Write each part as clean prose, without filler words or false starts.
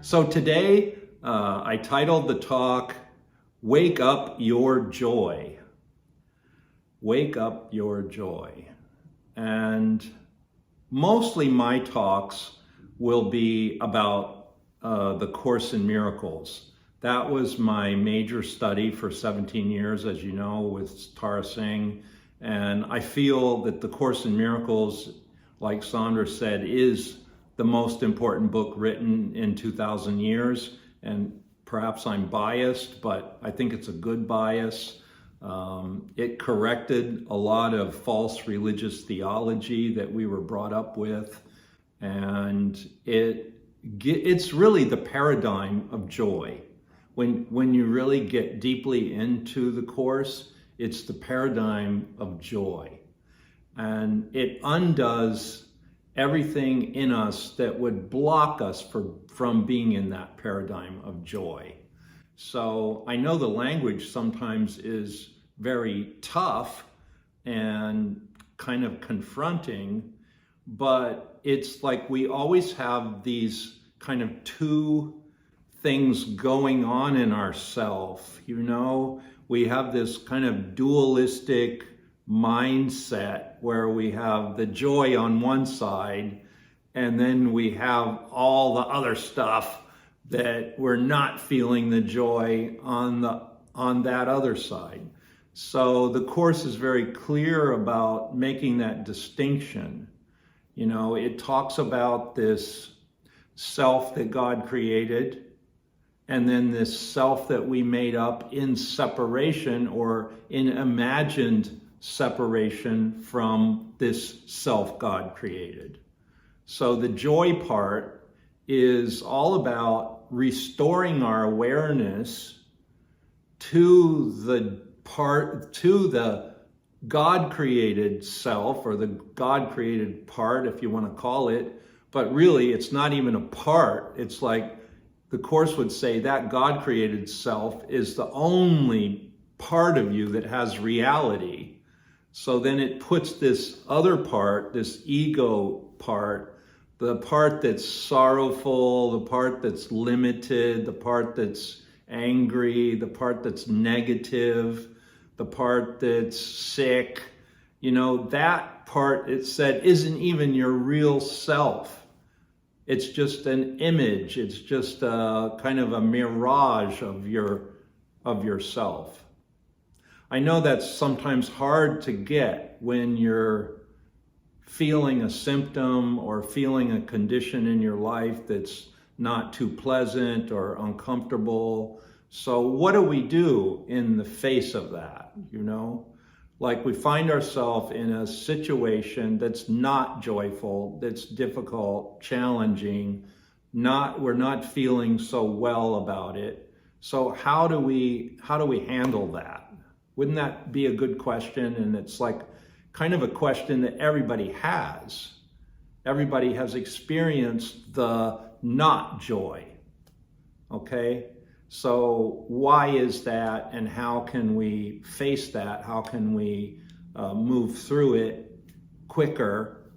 So today I titled the talk, Wake Up Your Joy. Wake Up Your Joy. And mostly my talks will be about the Course in Miracles. That was my major study for 17 years, as you know, with Tara Singh. And I feel that the Course in Miracles, like Sandra said, is the most important book written in 2,000 years. And perhaps I'm biased, but I think it's a good bias. It corrected a lot of false religious theology that we were brought up with. And it's really the paradigm of joy. When you really get deeply into the Course, it's the paradigm of joy. And it undoes everything in us that would block us from being in that paradigm of joy. So I know the language sometimes is very tough and kind of confronting, but it's like we always have these kind of two things going on in ourself. You know, we have this kind of dualistic mindset where we have the joy on one side and then we have all the other stuff that we're not feeling the joy on that other side. So the Course is very clear about making that distinction. You know, it talks about this self that God created, and then this self that we made up in separation or in imagined separation from this self God created. So the joy part is all about restoring our awareness to the God created self, or the God created part, if you want to call it. But really, it's not even a part. It's like the Course would say that God created self is the only part of you that has reality. So then it puts this other part, this ego part, the part that's sorrowful, the part that's limited, the part that's angry, the part that's negative, the part that's sick, you know, that part, it said, isn't even your real self. It's just an image. It's just a kind of a mirage of yourself. I know that's sometimes hard to get when you're feeling a symptom or feeling a condition in your life that's not too pleasant or uncomfortable. So what do we do in the face of that, you know? Like we find ourselves in a situation that's not joyful, that's difficult, challenging, we're not feeling so well about it. So how do we handle that? Wouldn't that be a good question? And it's like kind of a question that everybody has. Everybody has experienced the not joy, okay? So why is that, and how can we face that? How can we move through it quicker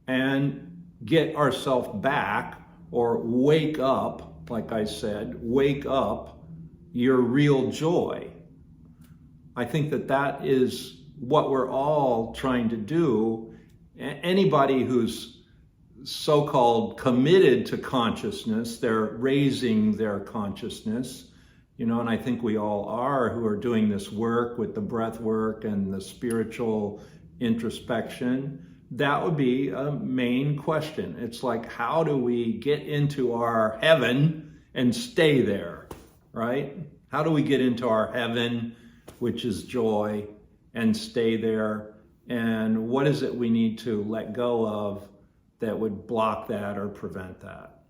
and get ourselves back, or wake up, like I said, wake up your real joy? I think that is what we're all trying to do. Anybody who's so-called committed to consciousness, they're raising their consciousness, you know, and I think we all are, who are doing this work with the breath work and the spiritual introspection. That would be a main question. It's like, how do we get into our heaven and stay there, right? How do we get into our heaven, which is joy, and stay there? And what is it we need to let go of that would block that or prevent that?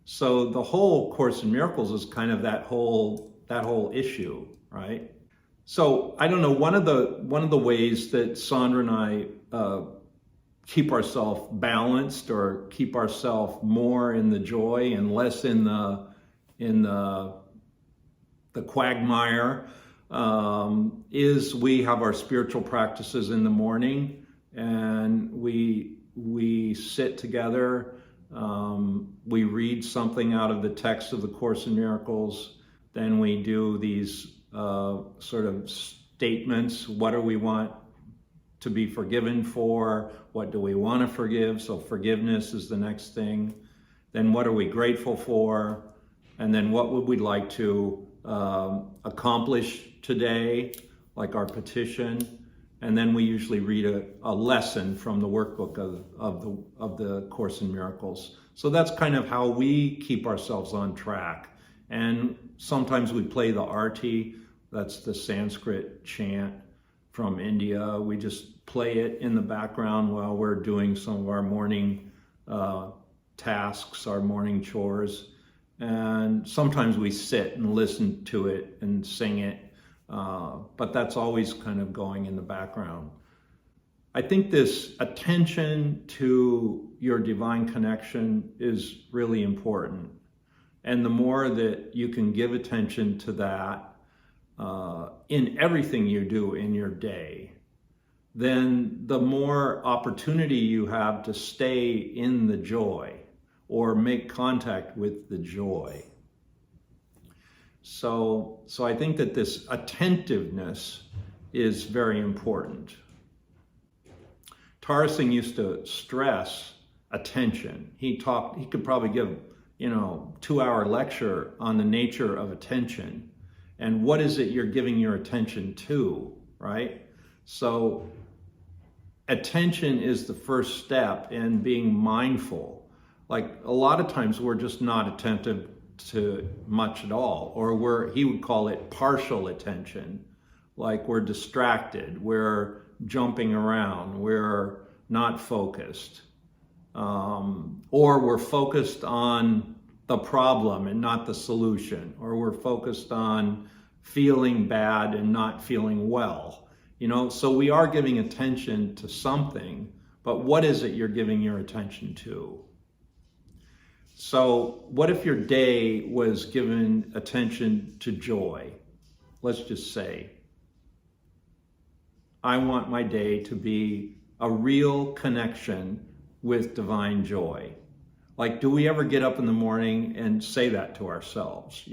So the whole Course in Miracles is kind of that whole issue, right? So I don't know, one of the ways that Sandra and I keep ourselves balanced, or keep ourselves more in the joy and less in the quagmire, is we have our spiritual practices in the morning, and we sit together We read something out of the text of the Course in Miracles. Then we do these sort of statements. What do we want to be forgiven for? What do we want to forgive? So forgiveness is the next thing. Then what are we grateful for? And then what would we like to accomplish today, like our petition? And then we usually read a lesson from the workbook of the Course in Miracles. So that's kind of how we keep ourselves on track. And sometimes we play the arti, that's the Sanskrit chant from India. We just play it in the background while we're doing some of our morning tasks, our morning chores. And sometimes we sit and listen to it and sing it. But that's always kind of going in the background. I think this attention to your divine connection is really important. And the more that you can give attention to that in everything you do in your day, then the more opportunity you have to stay in the joy or make contact with the joy. So I think that this attentiveness is very important. Tara Singh used to stress attention. He could probably give, 2-hour lecture on the nature of attention and what is it you're giving your attention to, right? So attention is the first step in being mindful. Like a lot of times we're just not attentive to much at all, or he would call it partial attention. Like we're distracted, we're jumping around, we're not focused, or we're focused on the problem and not the solution, or we're focused on feeling bad and not feeling well. So we are giving attention to something, but what is it you're giving your attention to? So what if your day was given attention to joy? Let's just say, I want my day to be a real connection with divine joy. Like, do we ever get up in the morning and say that to ourselves,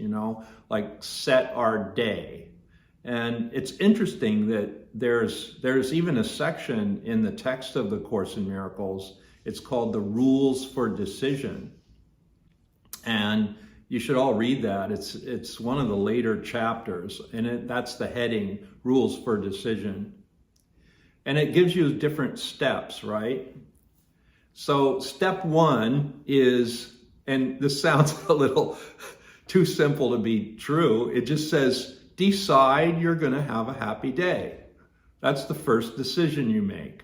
like set our day? And it's interesting that there's even a section in the text of the Course in Miracles. It's called the Rules for Decision. And you should all read that. It's one of the later chapters, and that's the heading, Rules for Decision. And it gives you different steps, right? So step one is, and this sounds a little too simple to be true, it just says, decide you're going to have a happy day. That's the first decision you make,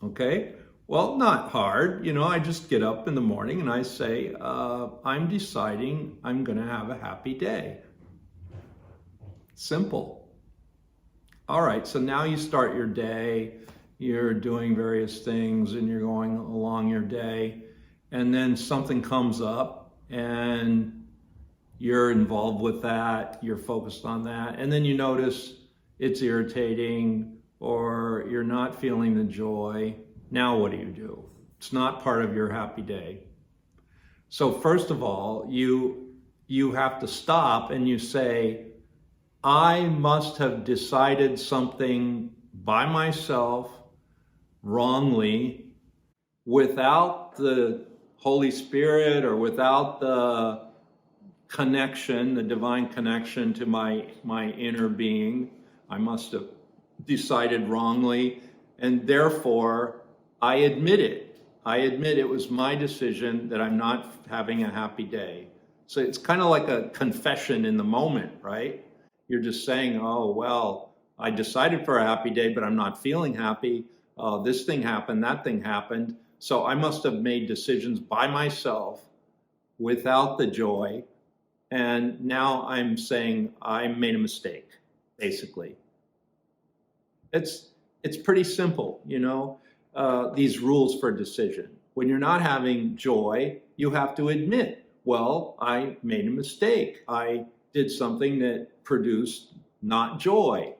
okay? Well, not hard. I just get up in the morning and I say, I'm deciding I'm going to have a happy day. Simple. All right, so now you start your day, you're doing various things and you're going along your day, and then something comes up and you're involved with that, you're focused on that, and then you notice it's irritating or you're not feeling the joy. Now what do? It's not part of your happy day. So first of all, you have to stop and you say, I must have decided something by myself wrongly without the Holy Spirit or without the connection, the divine connection to my inner being. I must have decided wrongly, and therefore I admit it. I admit it was my decision that I'm not having a happy day. So it's kind of like a confession in the moment, right? You're just saying, oh, well, I decided for a happy day, but I'm not feeling happy. This thing happened, that thing happened. So I must have made decisions by myself without the joy. And now I'm saying I made a mistake, basically. It's pretty simple, these rules for decision. When you're not having joy, you have to admit, well, I made a mistake. I did something that produced not joy.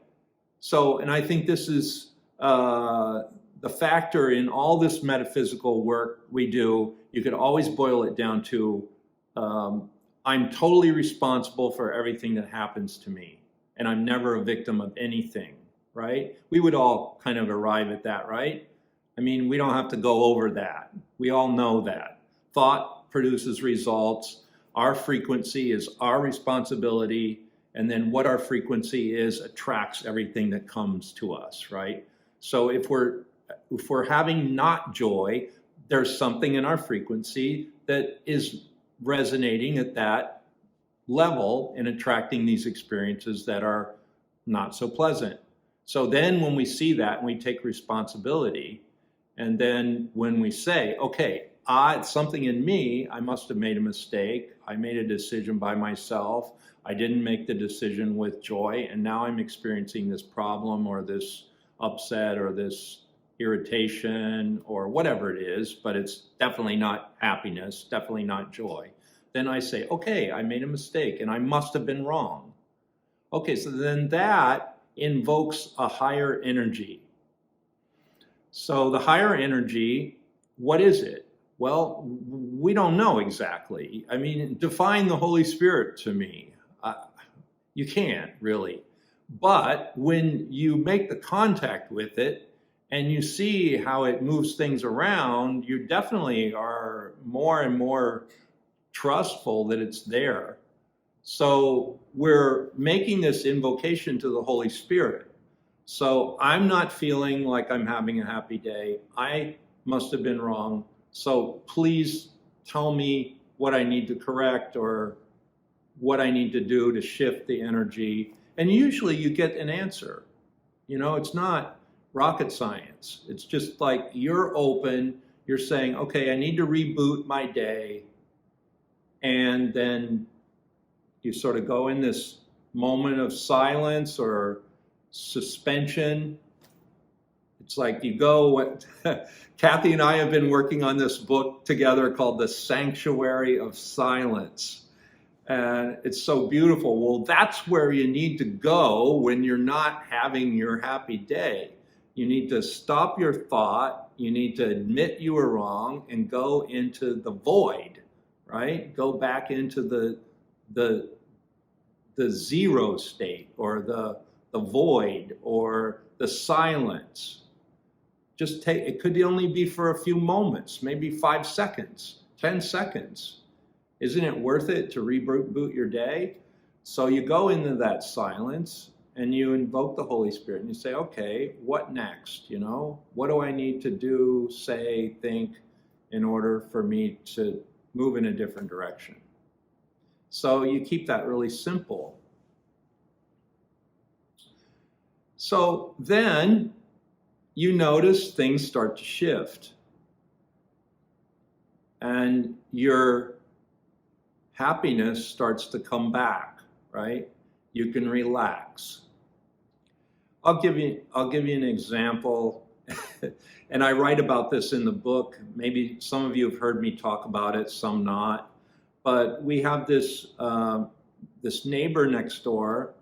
So, and I think this is the factor in all this metaphysical work we do you could always boil it down to, I'm totally responsible for everything that happens to me, and I'm never a victim of anything, right? We would all kind of arrive at that, right? I mean, we don't have to go over that. We all know that. Thought produces results. Our frequency is our responsibility, and then what our frequency is attracts everything that comes to us, right? So if we're having not joy, there's something in our frequency that is resonating at that level and attracting these experiences that are not so pleasant. So then when we see that and we take responsibility, and then when we say, okay, it's something in me, I must have made a mistake. I made a decision by myself. I didn't make the decision with joy, and now I'm experiencing this problem or this upset or this irritation or whatever it is, but it's definitely not happiness, definitely not joy. Then I say, okay, I made a mistake and I must have been wrong. Okay, so then that invokes a higher energy. So the higher energy, what is it? Well, we don't know exactly. I mean, define the Holy Spirit to me. You can't really. But when you make the contact with it and you see how it moves things around, you definitely are more and more trustful that it's there. So we're making this invocation to the Holy Spirit. So I'm not feeling like I'm having a happy day. I must have been wrong. So please tell me what I need to correct or what I need to do to shift the energy. And usually you get an answer. You know, it's not rocket science. It's just like you're open, you're saying, okay, I need to reboot my day. And then you sort of go in this moment of silence or suspension. It's like you go, Kathy and I have been working on this book together called The Sanctuary of Silence. And it's so beautiful. Well, that's where you need to go when you're not having your happy day. You need to stop your thought. You need to admit you were wrong and go into the void, right? Go back into the zero state or the void or the silence. Just take, it could only be for a few moments, maybe 5 seconds, 10 seconds. Isn't it worth it to reboot your day? So you go into that silence and you invoke the Holy Spirit and you say, okay, what next? You know, what do I need to do, say, think in order for me to move in a different direction? So you keep that really simple. So then you notice things start to shift and your happiness starts to come back, right? You can relax. I'll give you an example, and I write about this in the book. Maybe some of you have heard me talk about it, some not. But we have this this neighbor next door.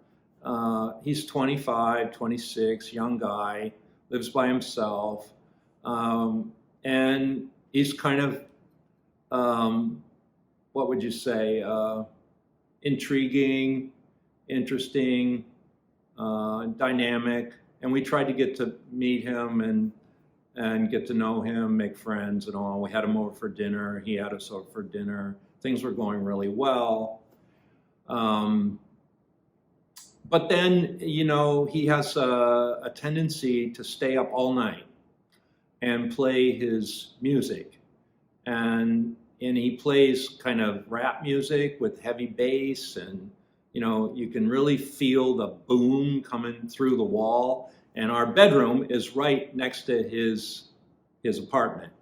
He's 25, 26, young guy, lives by himself, and he's kind of what would you say, intriguing, interesting, dynamic. And we tried to get to meet him and get to know him, make friends and all. We had him over for dinner. He had us over for dinner. Things were going really well. But then, you know, he has a tendency to stay up all night and play his music. And he plays kind of rap music with heavy bass, and you know, you can really feel the boom coming through the wall. And our bedroom is right next to his apartment.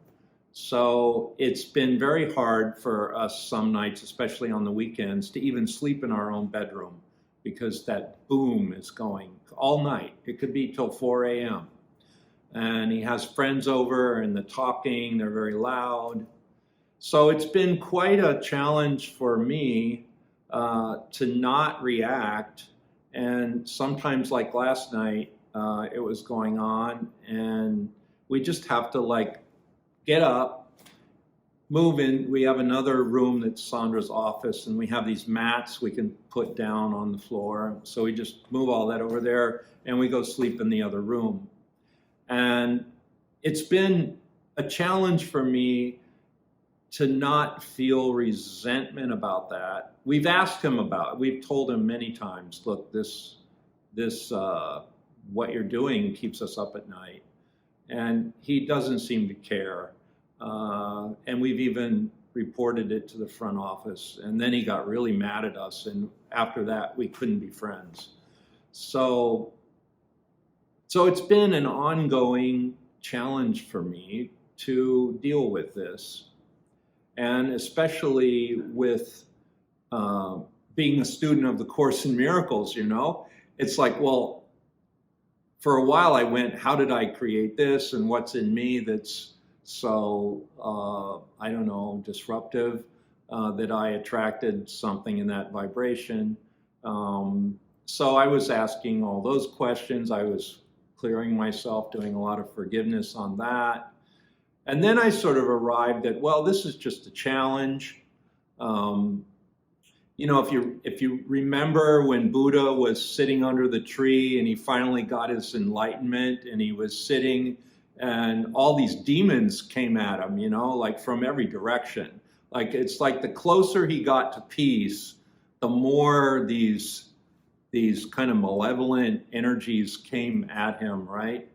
So it's been very hard for us some nights, especially on the weekends, to even sleep in our own bedroom because that boom is going all night. It could be till 4 a.m. And he has friends over and the talking, they're very loud. So it's been quite a challenge for me to not react. And sometimes, like last night, it was going on, and we just have to like get up, move in, we have another room that's Sandra's office, and we have these mats we can put down on the floor. So we just move all that over there, and we go sleep in the other room. And it's been a challenge for me to not feel resentment about that. We've asked him about it. We've told him many times, look, this what you're doing keeps us up at night. And he doesn't seem to care. And we've even reported it to the front office. And then he got really mad at us. And after that, we couldn't be friends. So it's been an ongoing challenge for me to deal with this. And especially with being a student of the Course in Miracles, you know, it's like, well, for a while I went, how did I create this, and what's in me that's so, I don't know, disruptive, that I attracted something in that vibration. So I was asking all those questions. I was clearing myself, doing a lot of forgiveness on that. And then I sort of arrived at, well, this is just a challenge. You know, if you remember when Buddha was sitting under the tree and he finally got his enlightenment, and he was sitting and all these demons came at him, you know, like from every direction. Like, it's like the closer he got to peace, the more these kind of malevolent energies came at him, right?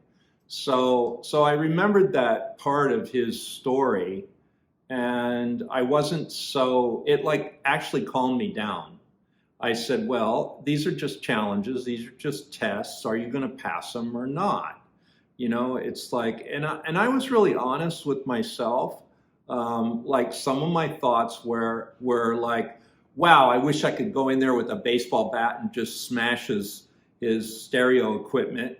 So I remembered that part of his story, and I wasn't so, it like actually calmed me down. I said, well, these are just challenges. These are just tests. Are you going to pass them or not? You know, it's like, and I was really honest with myself. Like, some of my thoughts were like, wow, I wish I could go in there with a baseball bat and just smash his stereo equipment.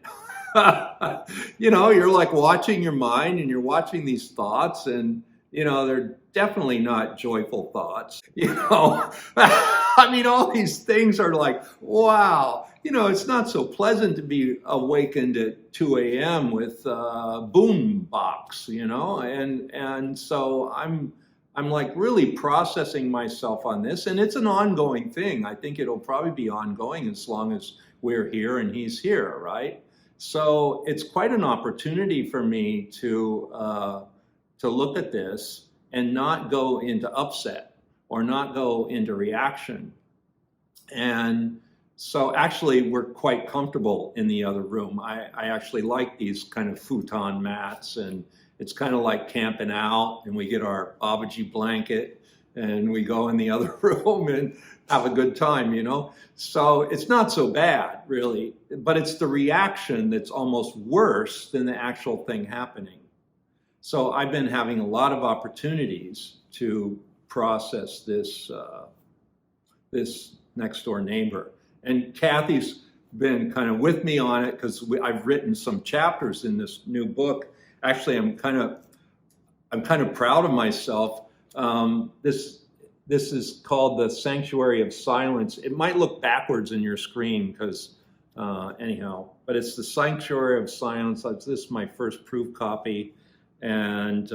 You know, you're like watching your mind, and you're watching these thoughts, and, you know, they're definitely not joyful thoughts. You know, I mean, all these things are like, wow, you know, it's not so pleasant to be awakened at 2 a.m. with boom box, you know, and so I'm like really processing myself on this, and it's an ongoing thing. I think it'll probably be ongoing as long as we're here and he's here, right? So it's quite an opportunity for me to look at this and not go into upset or not go into reaction. And so actually we're quite comfortable in the other room. I actually like these kind of futon mats, and it's kind of like camping out, and we get our Babaji blanket and we go in the other room and have a good time, you know? So it's not so bad, really, but it's the reaction that's almost worse than the actual thing happening. So I've been having a lot of opportunities to process this, this next door neighbor. And Kathy's been kind of with me on it, because I've written some chapters in this new book. Actually, I'm kind of proud of myself. This is called The Sanctuary of Silence. It might look backwards in your screen, because anyhow, but it's The Sanctuary of Silence. This is my first proof copy, and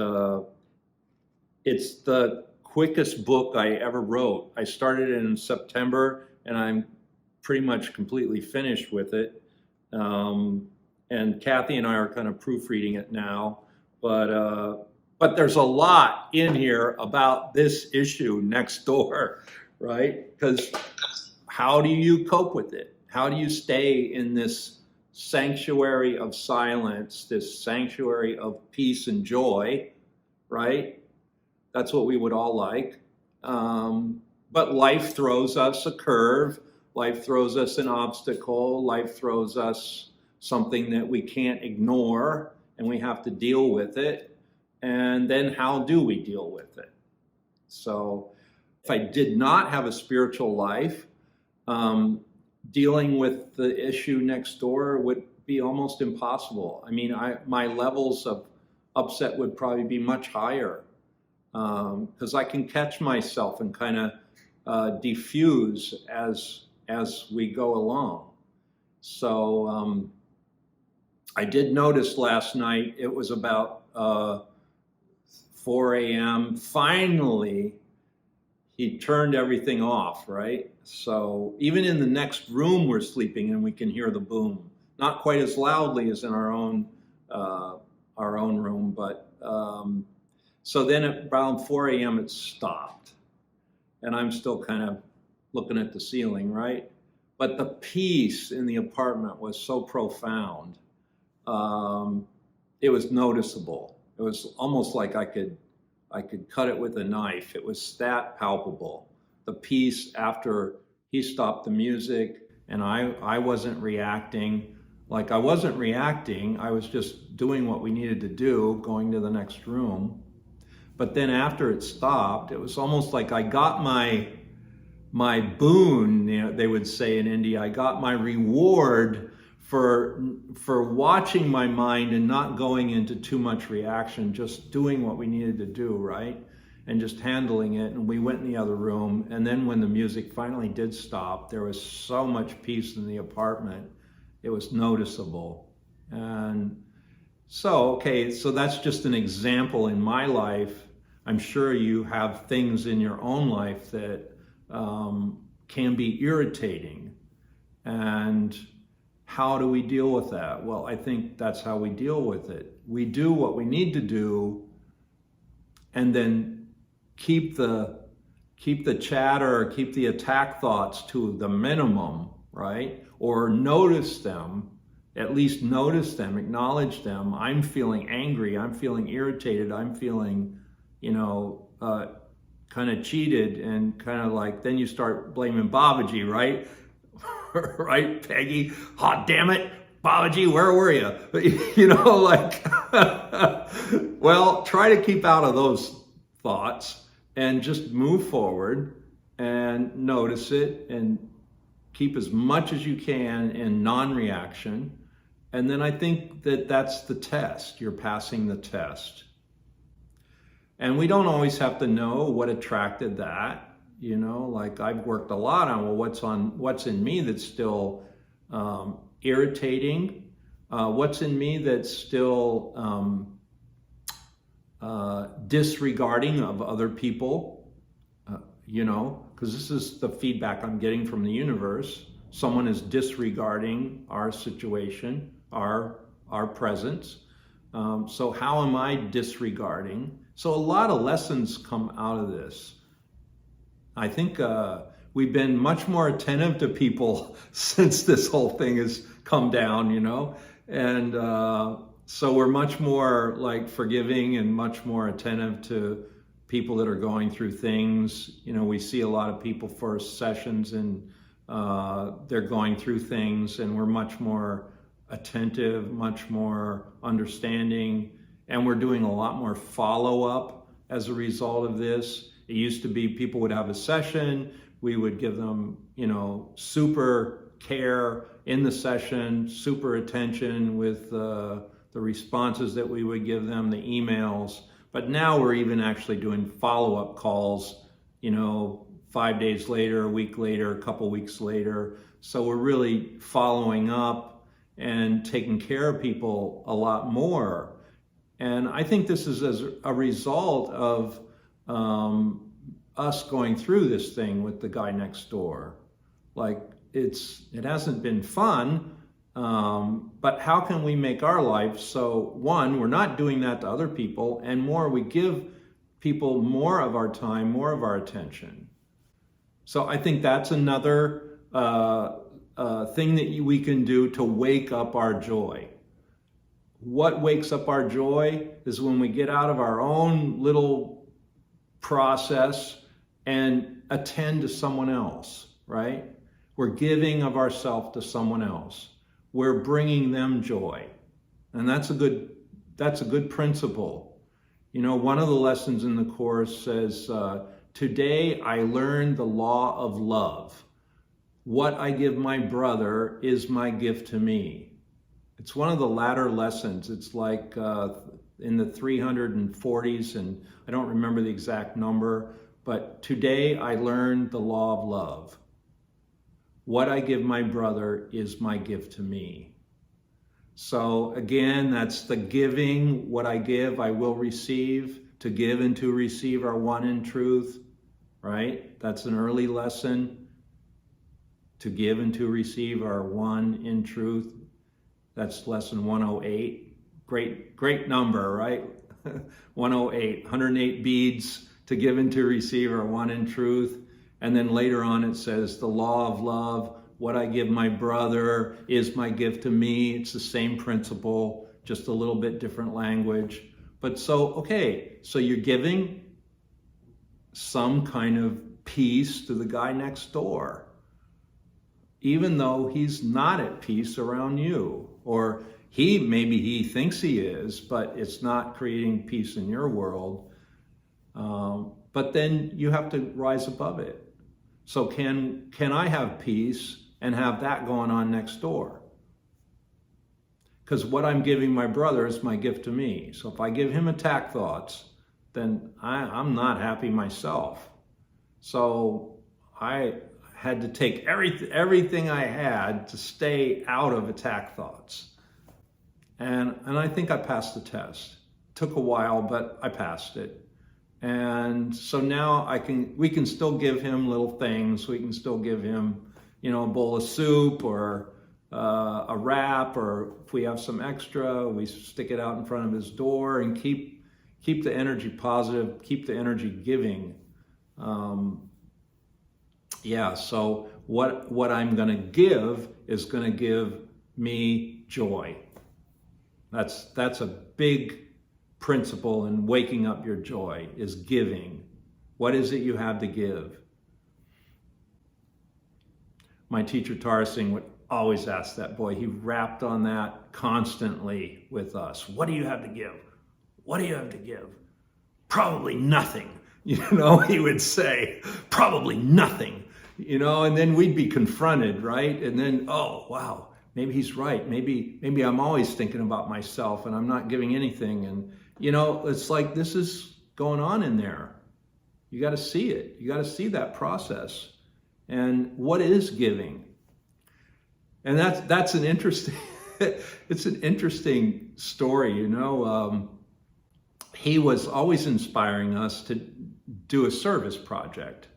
it's the quickest book I ever wrote. I started it in September, and I'm pretty much completely finished with it. And Kathy and I are kind of proofreading it now, but there's a lot in here about this issue next door, right? Because how do you cope with it? How do you stay in this sanctuary of silence, this sanctuary of peace and joy, right? That's what we would all like. But life throws us a curve. Life throws us an obstacle. Life throws us something that we can't ignore, and we have to deal with it. And then how do we deal with it? So if I did not have a spiritual life, dealing with the issue next door would be almost impossible. I mean, my levels of upset would probably be much higher, because I can catch myself and kind of diffuse as we go along. So I did notice last night, it was about 4 a.m. Finally, he turned everything off, right? So even in the next room we're sleeping in, we can hear the boom. Not quite as loudly as in our own room, but so then at around 4 a.m. it stopped. And I'm still kind of looking at the ceiling, right? But the peace in the apartment was so profound. It was noticeable. It was almost like I could cut it with a knife. It was that palpable. The peace after he stopped the music, and I wasn't reacting. Like I wasn't reacting, I was just doing what we needed to do, going to the next room. But then after it stopped, it was almost like I got my boon, you know, they would say in India. I got my reward for watching my mind and not going into too much reaction, just doing what we needed to do, right? And just handling it. And we went in the other room. And then when the music finally did stop, there was so much peace in the apartment. It was noticeable. And so, okay, so that's just an example in my life. I'm sure you have things in your own life that can be irritating. And how do we deal with that? Well, I think that's how we deal with it. We do what we need to do, and then keep the chatter, or keep the attack thoughts to the minimum, right? Or notice them, at least notice them, acknowledge them. I'm feeling angry, I'm feeling irritated, I'm feeling, kind of cheated, and kind of like, then you start blaming Babaji, right? Right, Peggy? Hot damn it, Babaji, where were you? Well, try to keep out of those thoughts and just move forward and notice it and keep as much as you can in non-reaction. And then I think that that's the test. You're passing the test. And we don't always have to know what attracted that. Like I've worked a lot on, well, what's in me that's still irritating? What's in me that's still disregarding of other people? Because this is the feedback I'm getting from the universe. Someone is disregarding our situation, our presence. So how am I disregarding? So a lot of lessons come out of this. I think we've been much more attentive to people since this whole thing has come down, and so we're much more like forgiving and much more attentive to people that are going through things. We see a lot of people for sessions and they're going through things, and we're much more attentive, much more understanding, and we're doing a lot more follow-up as a result of this. It used to be people would have a session, we would give them, super care in the session, super attention with the responses that we would give them, the emails. But now we're even actually doing follow-up calls, 5 days later, a week later, a couple weeks later. So we're really following up and taking care of people a lot more. And I think this is as a result of us going through this thing with the guy next door. Like it hasn't been fun, but how can we make our life so, one, we're not doing that to other people, and more, we give people more of our time, more of our attention. So I think that's another thing that we can do to wake up our joy. What wakes up our joy is when we get out of our own little process and attend to someone else, right? We're giving of ourselves to someone else. We're bringing them joy. And that's a good principle. One of the lessons in the Course says, today I learned the law of love. What I give my brother is my gift to me. It's one of the latter lessons. It's like in the 340s, and I don't remember the exact number, but today I learned the law of love. What I give my brother is my gift to me. So again, that's the giving. What I give, I will receive. To give and to receive are one in truth, right? That's an early lesson. To give and to receive are one in truth. That's lesson 108. Great number, right? 108, 108 beads. To give and to receive are one in truth. And then later on it says the law of love, what I give my brother is my gift to me. It's the same principle, just a little bit different language. But so you're giving some kind of peace to the guy next door, even though he's not at peace around you, or maybe he thinks he is, but it's not creating peace in your world. But then you have to rise above it. So can I have peace and have that going on next door? Because what I'm giving my brother is my gift to me. So if I give him attack thoughts, then I'm not happy myself. So I had to take everything I had to stay out of attack thoughts. And I think I passed the test. Took a while, but I passed it. And so now we can still give him little things. We can still give him, a bowl of soup or a wrap, or if we have some extra, we stick it out in front of his door and keep the energy positive, keep the energy giving. So what I'm going to give is going to give me joy. That's a big principle in waking up your joy, is giving. What is it you have to give? My teacher Tarsing would always ask that. Boy, he rapped on that constantly with us. What do you have to give? What do you have to give? Probably nothing. He would say, probably nothing. And then we'd be confronted, right? And then, oh, wow, maybe he's right. Maybe I'm always thinking about myself and I'm not giving anything. And, it's like this is going on in there. You got to see it. You got to see that process. And what is giving? And that's an interesting, it's an interesting story, He was always inspiring us to do a service project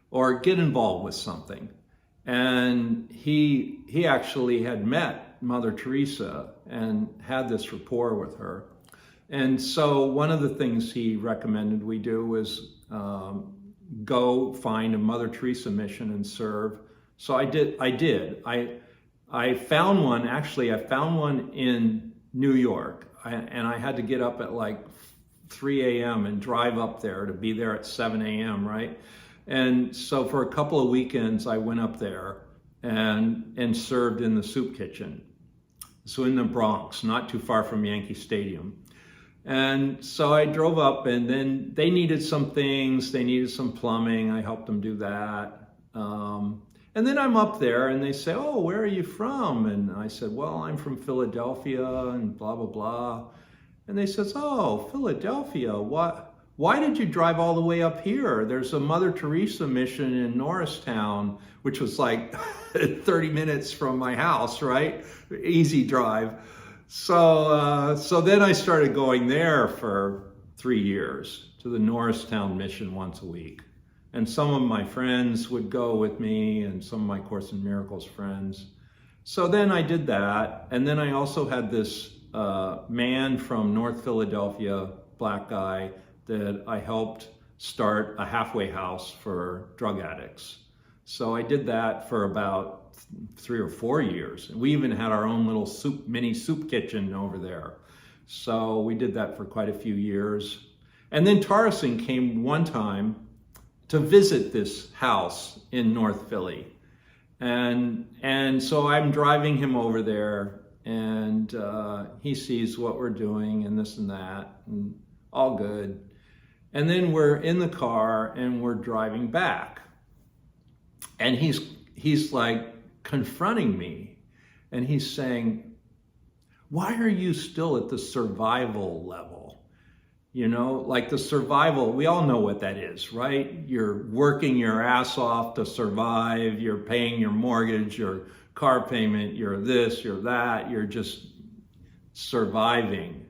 or get involved with something. And he actually had met Mother Teresa and had this rapport with her. And so one of the things he recommended we do was go find a Mother Teresa mission and serve. So I did. I found one, actually, in New York. And I had to get up at like 3 a.m. and drive up there to be there at 7 a.m., right? And so for a couple of weekends, I went up there and served in the soup kitchen. So in the Bronx, not too far from Yankee Stadium. And so I drove up, and then they needed some things. They needed some plumbing. I helped them do that. And then I'm up there, and they say, oh, where are you from? And I said, well, I'm from Philadelphia, and blah, blah, blah. And they says, oh, Philadelphia, why did you drive all the way up here? There's a Mother Teresa mission in Norristown, which was like 30 minutes from my house, right? Easy drive. So then I started going there for 3 years to the Norristown mission once a week. And some of my friends would go with me, and some of my Course in Miracles friends. So then I did that. And then I also had this man from North Philadelphia, black guy, that I helped start a halfway house for drug addicts. So I did that for about 3 or 4 years. And we even had our own little mini soup kitchen over there. So we did that for quite a few years. And then Tarsing came one time to visit this house in North Philly. And so I'm driving him over there, and he sees what we're doing and this and that, and all good. And then we're in the car and we're driving back. And he's like confronting me, and he's saying, why are you still at the survival level? Like the survival, we all know what that is, right? You're working your ass off to survive. You're paying your mortgage, your car payment, you're this, you're that. You're just surviving.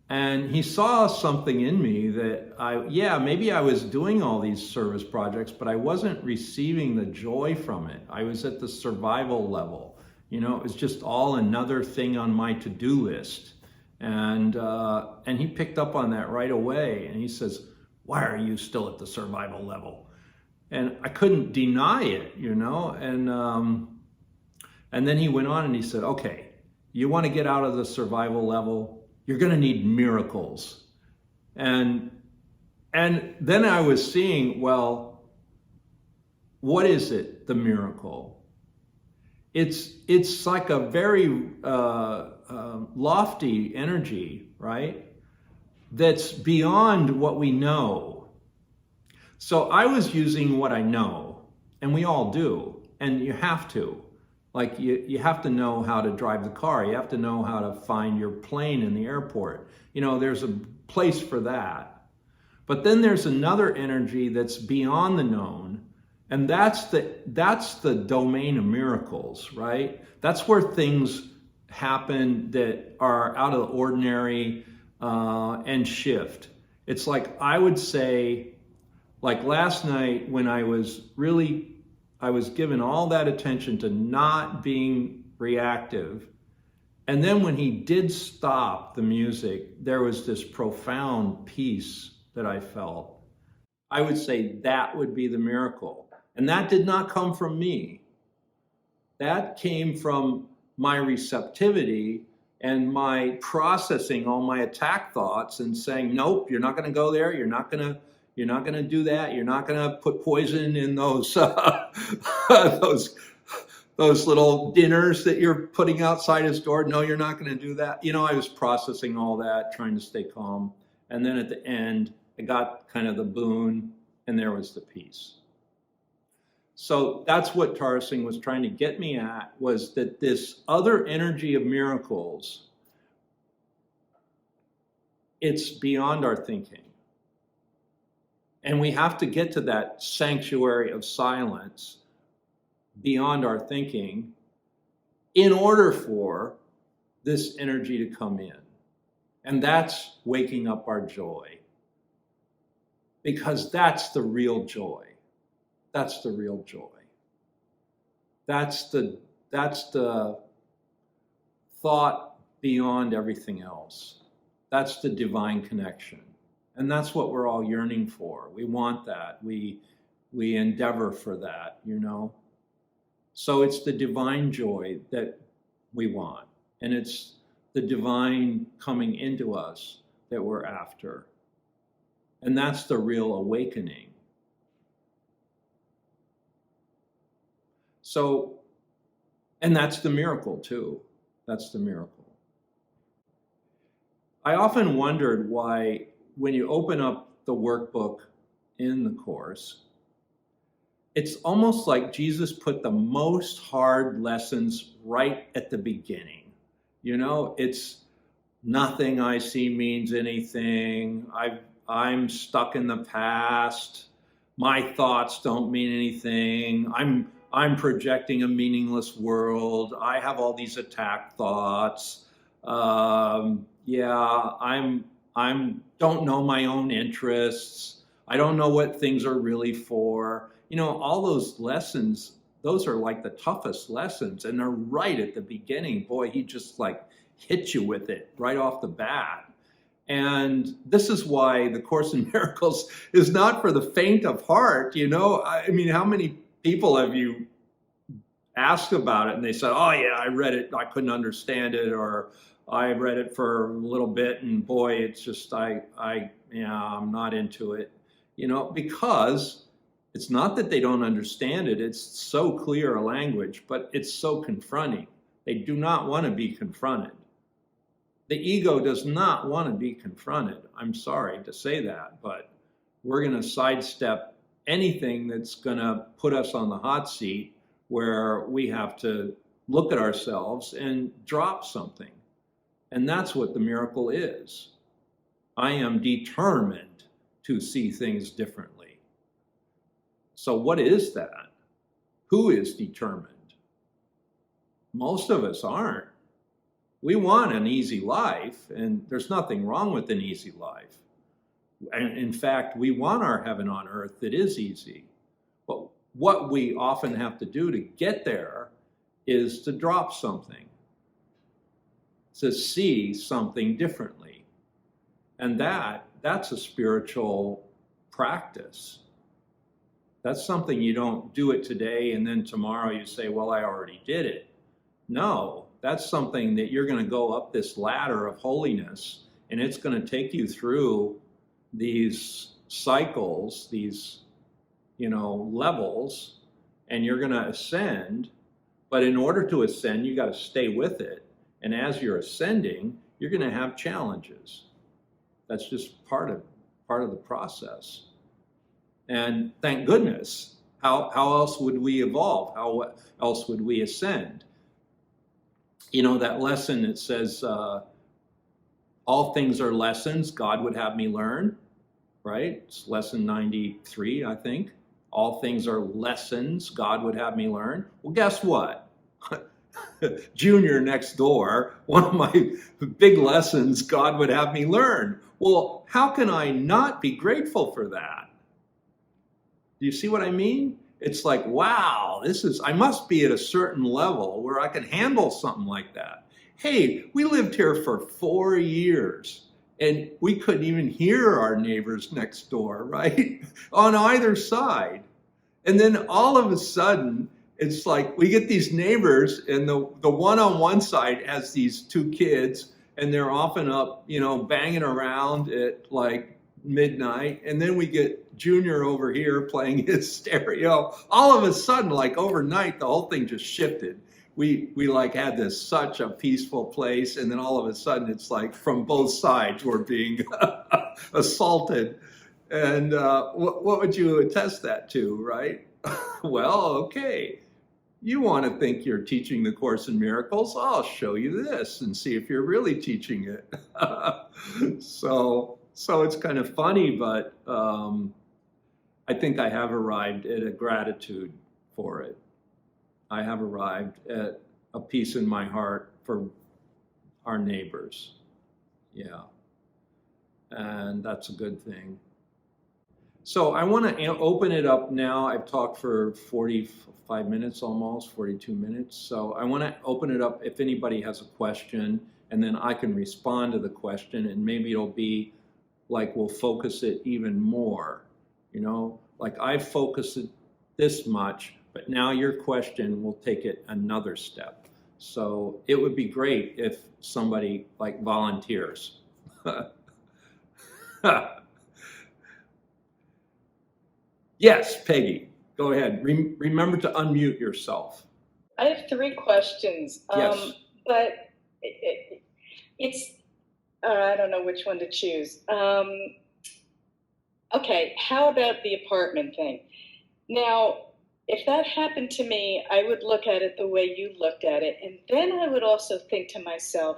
And he saw something in me that yeah, maybe I was doing all these service projects, but I wasn't receiving the joy from it. I was at the survival level. You know, it was just all another thing on my to-do list. And he picked up on that right away. And he says, "Why are you still at the survival level?" And I couldn't deny it, you know. And then he went on and he said, "Okay, you want to get out of the survival level? You're going to need miracles." And then I was seeing, well, what is it, the miracle? It's like a very lofty energy, right? That's beyond what we know. So I was using what I know, and we all do, and you have to. Like you have to know how to drive the car. You have to know how to find your plane in the airport. You know, there's a place for that. But then there's another energy that's beyond the known, and that's the domain of miracles, right? That's where things happen that are out of the ordinary and shift. It's like, I would say, like last night when I was given all that attention to not being reactive. And then when he did stop the music, there was this profound peace that I felt. I would say that would be the miracle. And that did not come from me. That came from my receptivity and my processing all my attack thoughts and saying, nope, you're not going to go there. You're not going to do that. You're not going to put poison in those those little dinners that you're putting outside his door. No, you're not going to do that. You know, I was processing all that, trying to stay calm. And then at the end, I got kind of the boon, and there was the peace. So that's what Tarsing was trying to get me at, was that this other energy of miracles, it's beyond our thinking. And we have to get to that sanctuary of silence beyond our thinking in order for this energy to come in. And that's waking up our joy. Because that's the real joy. That's the real joy. That's the thought beyond everything else. That's the divine connection. And that's what we're all yearning for. We want that. We endeavor for that, you know. So it's the divine joy that we want. And it's the divine coming into us that we're after. And that's the real awakening. So, and that's the miracle too. That's the miracle. I often wondered why, when you open up the workbook in the Course, it's almost like Jesus put the most hard lessons right at the beginning. You know, it's nothing I see means anything. I'm stuck in the past. My thoughts don't mean anything. I'm projecting a meaningless world. I have all these attack thoughts. I'm don't know my own interests. I don't know what things are really for. You know, all those lessons, those are like the toughest lessons, and they're right at the beginning. Boy, he just like hit you with it right off the bat. And this is why the Course in Miracles is not for the faint of heart. You know, I mean, how many people have you asked about it and they said, oh yeah, I read it, I couldn't understand it, or I read it for a little bit and boy, it's just, I'm not into it. You know, because it's not that they don't understand it, it's so clear a language, but it's so confronting. They do not want to be confronted. The ego does not want to be confronted. I'm sorry to say that, but we're going to sidestep anything that's going to put us on the hot seat where we have to look at ourselves and drop something. And that's what the miracle is. I am determined to see things differently. So what is that? Who is determined? Most of us aren't. We want an easy life, and there's nothing wrong with an easy life. And in fact, we want our heaven on earth that is easy. But what we often have to do to get there is to drop something, to see something differently. And that's a spiritual practice. That's something you don't do it today and then tomorrow you say, well, I already did it. No, that's something that you're going to go up this ladder of holiness, and it's going to take you through these cycles, these, levels, and you're going to ascend. But in order to ascend, you got to stay with it. And as you're ascending, you're going to have challenges. That's just part of the process. And thank goodness. How else would we evolve? How else would we ascend? That lesson that says, all things are lessons God would have me learn, right? It's lesson 93, I think. All things are lessons God would have me learn. Well, guess what? Junior next door, one of my big lessons God would have me learn. Well, how can I not be grateful for that? Do you see what I mean? It's like, wow, I must be at a certain level where I can handle something like that. Hey, we lived here for 4 years and we couldn't even hear our neighbors next door, right? On either side. And then all of a sudden, it's like we get these neighbors, and the one on one side has these 2 kids, and they're often up, banging around at like midnight. And then we get Junior over here playing his stereo. All of a sudden, like overnight, the whole thing just shifted. We like had such a peaceful place, and then all of a sudden it's like from both sides we're being assaulted. And what would you attest that to, right? Well, okay. You want to think you're teaching the Course in Miracles? I'll show you this and see if you're really teaching it. So it's kind of funny, but I think I have arrived at a gratitude for it. I have arrived at a peace in my heart for our neighbors. Yeah. And that's a good thing. So I want to open it up now. I've talked for 45 minutes almost, 42 minutes. So I want to open it up if anybody has a question, and then I can respond to the question, and maybe it'll be like we'll focus it even more. Like I've focused it this much, but now your question will take it another step. So it would be great if somebody like volunteers. Yes, Peggy, go ahead. Remember to unmute yourself. I have 3 questions, Yes. but it's, I don't know which one to choose. Okay, how about the apartment thing? Now, if that happened to me, I would look at it the way you looked at it. And then I would also think to myself,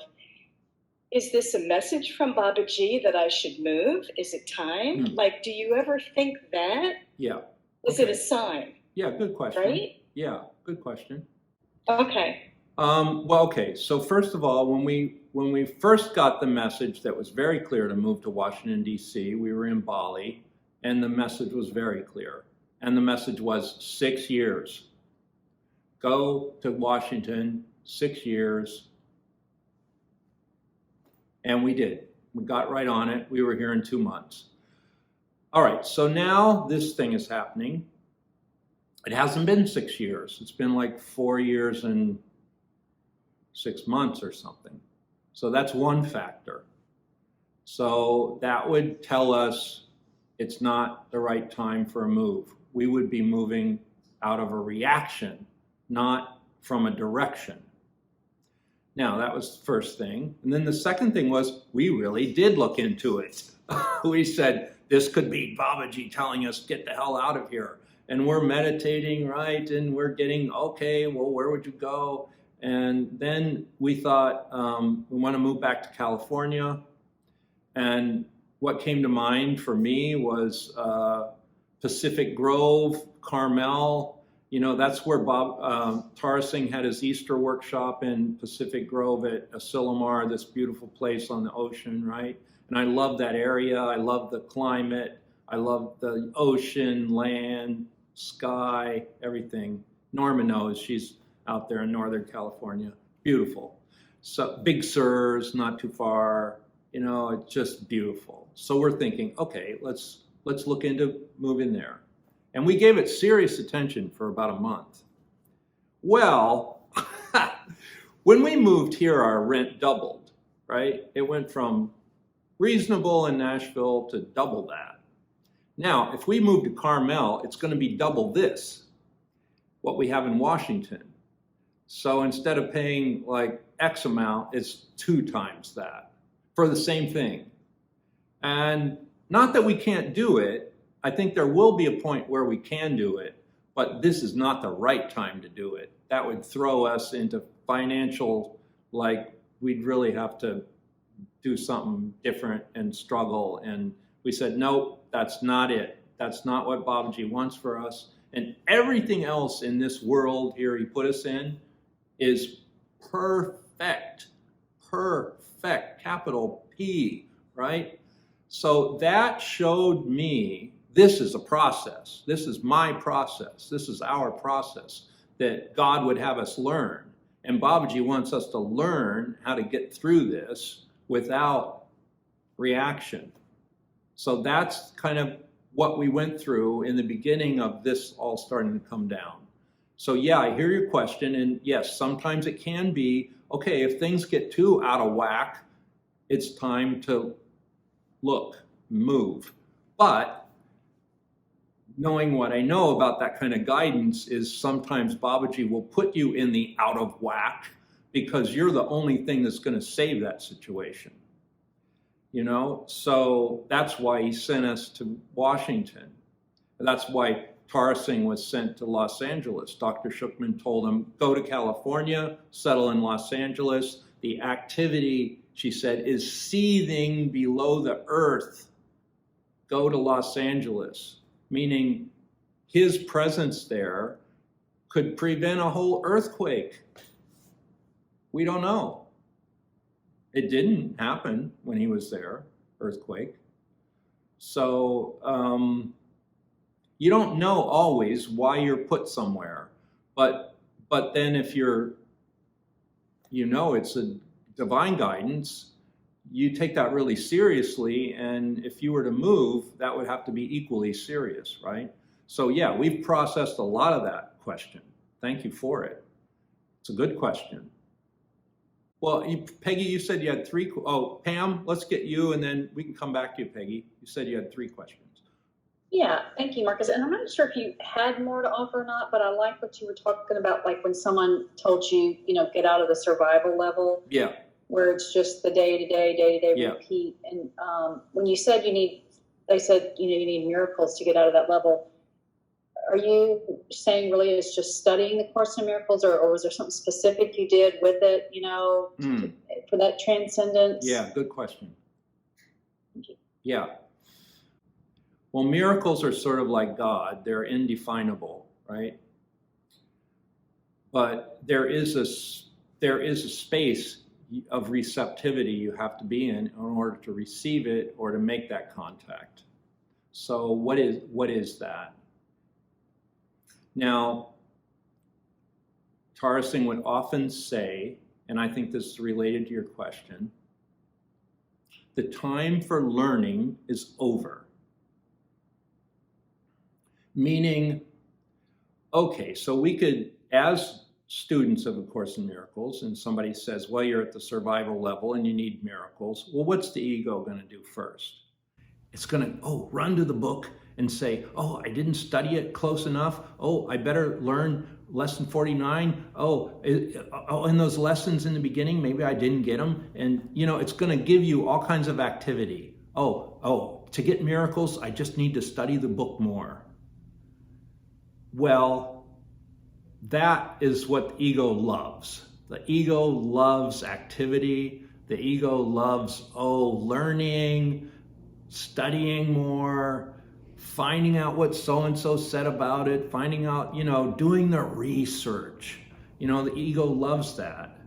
is this a message from Babaji that I should move? Is it time? Like, do you ever think that? Yeah. Is it a sign? Yeah, good question. Right? Yeah, good question. Okay. Well, okay. So first of all, when we first got the message that was very clear to move to Washington, D.C., we were in Bali, and the message was very clear. And the message was 6 years. Go to Washington, 6 years. And we did. We got right on it. We were here in 2 months. All right, so now this thing is happening. It hasn't been 6 years. It's been like 4 years and 6 months or something. So that's one factor. So that would tell us it's not the right time for a move. We would be moving out of a reaction, not from a direction. Now, that was the first thing. And then the second thing was we really did look into it. We said, this could be Babaji telling us, get the hell out of here. And we're meditating, right? And we're getting, okay, well, where would you go? And then we thought, we want to move back to California. And what came to mind for me was Pacific Grove, Carmel, You know, that's where Tara Singh had his Easter workshop in Pacific Grove at Asilomar, this beautiful place on the ocean, right? And I love that area. I love the climate. I love the ocean, land, sky, everything. Norma knows, she's out there in Northern California. Beautiful. So Big Sur's not too far. You know, it's just beautiful. So we're thinking, okay, let's look into moving there. And we gave it serious attention for about a month. Well, when we moved here, our rent doubled, right? It went from reasonable in Nashville to double that. Now, if we move to Carmel, it's going to be double this, what we have in Washington. So instead of paying like X amount, it's 2 times that for the same thing. And not that we can't do it. I think there will be a point where we can do it, but this is not the right time to do it. That would throw us into financial, like we'd really have to do something different and struggle. And we said, nope, that's not it. That's not what Babaji wants for us. And everything else in this world here he put us in is perfect, capital P, right? So that showed me this is a process. This is my process. This is our process that God would have us learn. And Babaji wants us to learn how to get through this without reaction. So that's kind of what we went through in the beginning of this all starting to come down. So yeah, I hear your question. And yes, sometimes it can be, okay, if things get too out of whack, it's time to look, move. But knowing what I know about that kind of guidance is sometimes Babaji will put you in the out of whack because you're the only thing that's going to save that situation. You know, so that's why he sent us to Washington. That's why Tara Singh was sent to Los Angeles. Dr. Shukman told him, go to California, settle in Los Angeles. The activity, she said, is seething below the earth. Go to Los Angeles, meaning his presence there could prevent a whole earthquake. We don't know. It didn't happen when he was there, earthquake. So you don't know always why you're put somewhere, but then if you're, you know, it's a divine guidance, you take that really seriously, and if you were to move, that would have to be equally serious, right? So yeah, we've processed a lot of that question. Thank you for it. It's a good question. Well, Peggy, you said you had 3. Oh, Pam, let's get you, and then we can come back to you, Peggy. You said you had 3 questions. Yeah, thank you, Marcus. And I'm not sure if you had more to offer or not, but I like what you were talking about, like when someone told you, you know, get out of the survival level. Yeah. Where it's just the day-to-day Yeah. repeat. And when you said they said, you know, you need miracles to get out of that level. Are you saying really it's just studying the Course in Miracles, or was there something specific you did with it, you know, for that transcendence? Yeah, good question. Yeah. Well, miracles are sort of like God. They're indefinable, right? But there is a space of receptivity you have to be in order to receive it or to make that contact. So what is that? Now, Tara Singh would often say, and I think this is related to your question, the time for learning is over. Meaning, okay, so we could, as students of A Course in Miracles, and somebody says, well, you're at the survival level and you need miracles. Well, what's the ego going to do first? It's going to, run to the book and say, oh, I didn't study it close enough. Oh, I better learn lesson 49. In those lessons in the beginning, maybe I didn't get them. And, you know, it's going to give you all kinds of activity. To get miracles, I just need to study the book more. Well, that is what the ego loves. The ego loves activity. The ego loves, learning, studying more. finding out what so-and-so said about it, finding out, doing the research. The ego loves that.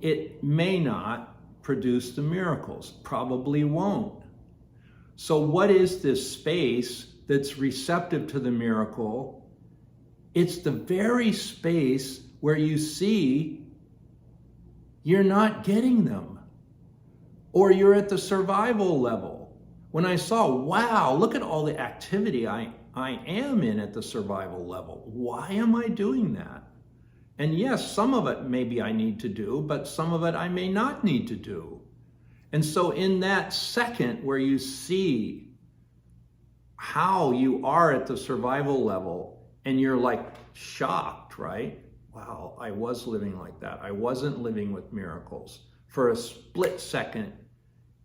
It may not produce the miracles, probably won't. So what is this space that's receptive to the miracle? It's the very space where you see you're not getting them, or you're at the survival level. When I saw, wow, look at all the activity I am in at the survival level. Why am I doing that? And yes, some of it maybe I need to do, but some of it I may not need to do. And so in that second where you see how you are at the survival level and you're like shocked, right? Wow, I was living like that. I wasn't living with miracles. For a split second,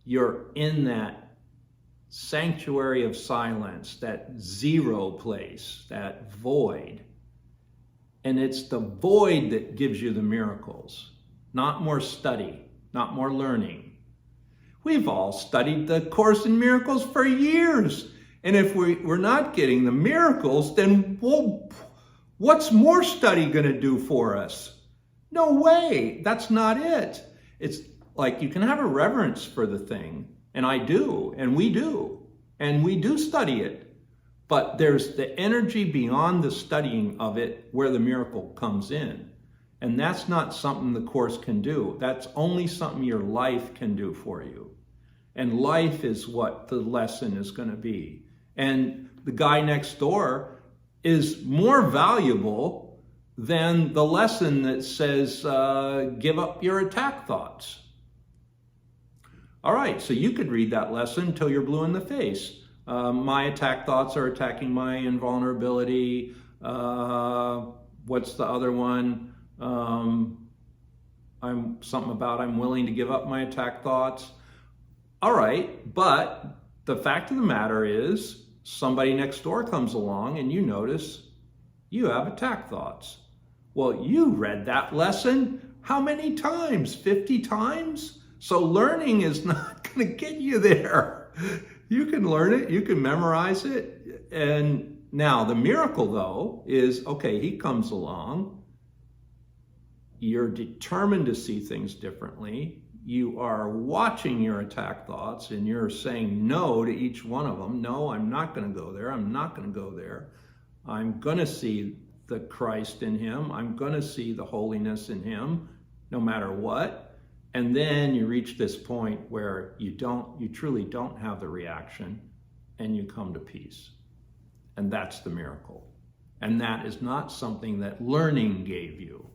you're in that sanctuary of silence, that zero place, that void. And it's the void that gives you the miracles, not more study, not more learning. We've all studied the Course in Miracles for years. And if we're not getting the miracles, then what's more study going to do for us? No way. That's not it. It's like you can have a reverence for the thing. And I do. And we do. And we do study it. But there's the energy beyond the studying of it where the miracle comes in. And that's not something the Course can do. That's only something your life can do for you. And life is what the lesson is going to be. And the guy next door is more valuable than the lesson that says, give up your attack thoughts. All right, so you could read that lesson until you're blue in the face. My attack thoughts are attacking my invulnerability. What's the other one? I'm willing to give up my attack thoughts. All right, but the fact of the matter is somebody next door comes along and you notice you have attack thoughts. Well, you read that lesson how many times? 50 times? So learning is not going to get you there. You can learn it, you can memorize it. And now the miracle though is, okay, he comes along. You're determined to see things differently. You are watching your attack thoughts and you're saying no to each one of them. No, I'm not going to go there. I'm not going to go there. I'm going to see the Christ in him. I'm going to see the holiness in him, no matter what. And then you reach this point where you truly don't have the reaction and you come to peace. And that's the miracle. And that is not something that learning gave you.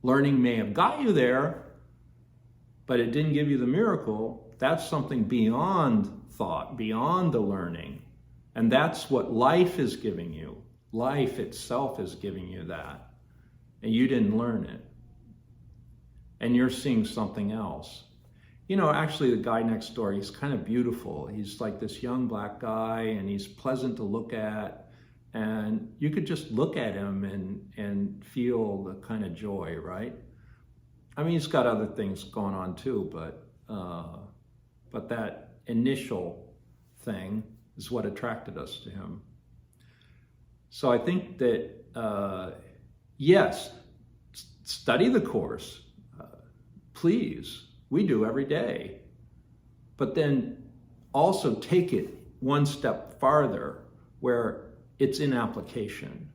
Learning may have got you there, but it didn't give you the miracle. That's something beyond thought, beyond the learning. And that's what life is giving you. Life itself is giving you that. And you didn't learn it. And you're seeing something else. Actually the guy next door, he's kind of beautiful. He's like this young black guy and he's pleasant to look at. And you could just look at him and feel the kind of joy, right? I mean, he's got other things going on too, but that initial thing is what attracted us to him. So I think that, yes, study the Course, please. We do every day. But then also take it one step farther where it's in application,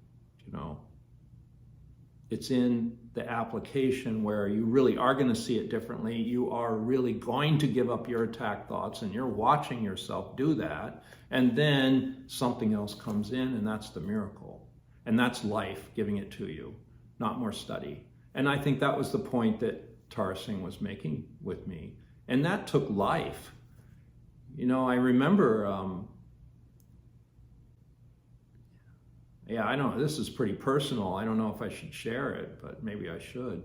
It's in the application where you really are going to see it differently. You are really going to give up your attack thoughts and you're watching yourself do that. And then something else comes in and that's the miracle. And that's life giving it to you, not more study. And I think that was the point that Tara Singh was making with me. And that took life. I remember, I don't know, this is pretty personal. I don't know if I should share it, but maybe I should.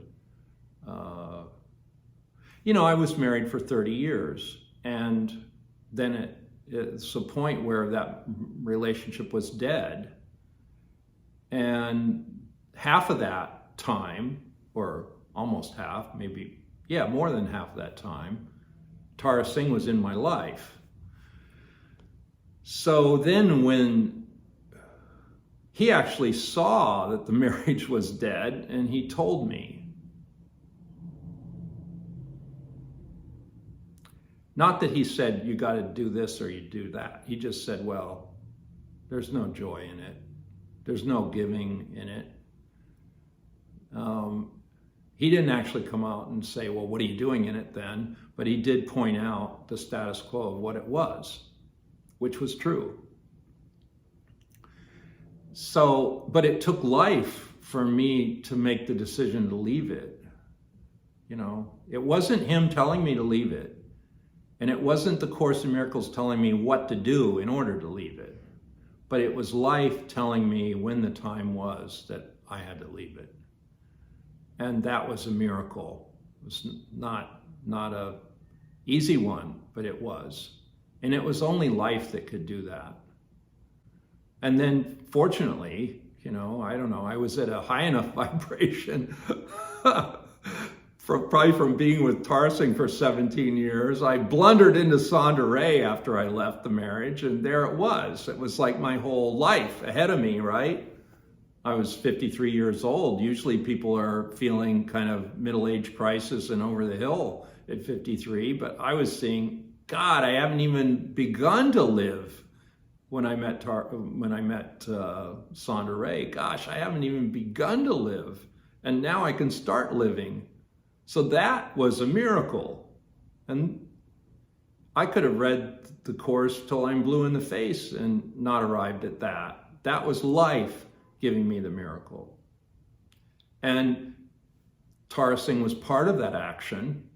I was married for 30 years. And then it's a point where that relationship was dead. And half of that time, or almost half, more than half of that time, Tara Singh was in my life. So then when he actually saw that the marriage was dead, and he told me. Not that he said, you got to do this or you do that. He just said, well, there's no joy in it. There's no giving in it. He didn't actually come out and say, well, what are you doing in it then? But he did point out the status quo of what it was, which was true. So, but it took life for me to make the decision to leave it. You know, it wasn't him telling me to leave it. And it wasn't the Course in Miracles telling me what to do in order to leave it. But it was life telling me when the time was that I had to leave it. And that was a miracle. It was not a easy one, but it was. And it was only life that could do that. And then fortunately, you know, I don't know, I was at a high enough vibration probably from being with Tarsing for 17 years. I blundered into Sandra Ray after I left the marriage, and there it was. It was like my whole life ahead of me, right? I was 53 years old. Usually people are feeling kind of middle-age crisis and over the hill at 53, but I was seeing, God, I haven't even begun to live when I met Sandra Ray. Gosh, I haven't even begun to live, and now I can start living. So that was a miracle. And I could have read the Course till I'm blue in the face and not arrived at that. That was life giving me the miracle. And Tarsing was part of that action,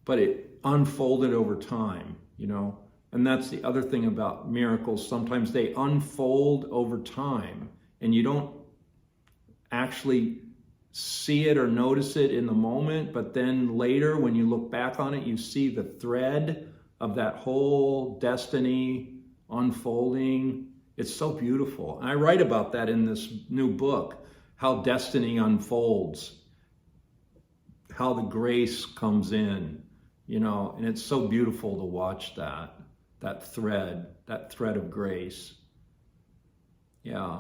but it unfolded over time, you know. And that's the other thing about miracles. Sometimes they unfold over time, and you don't actually see it or notice it in the moment, but then later when you look back on it, you see the thread of that whole destiny unfolding. It's so beautiful. And I write about that in this new book, how destiny unfolds, how the grace comes in, you know, and it's so beautiful to watch that thread of grace. Yeah.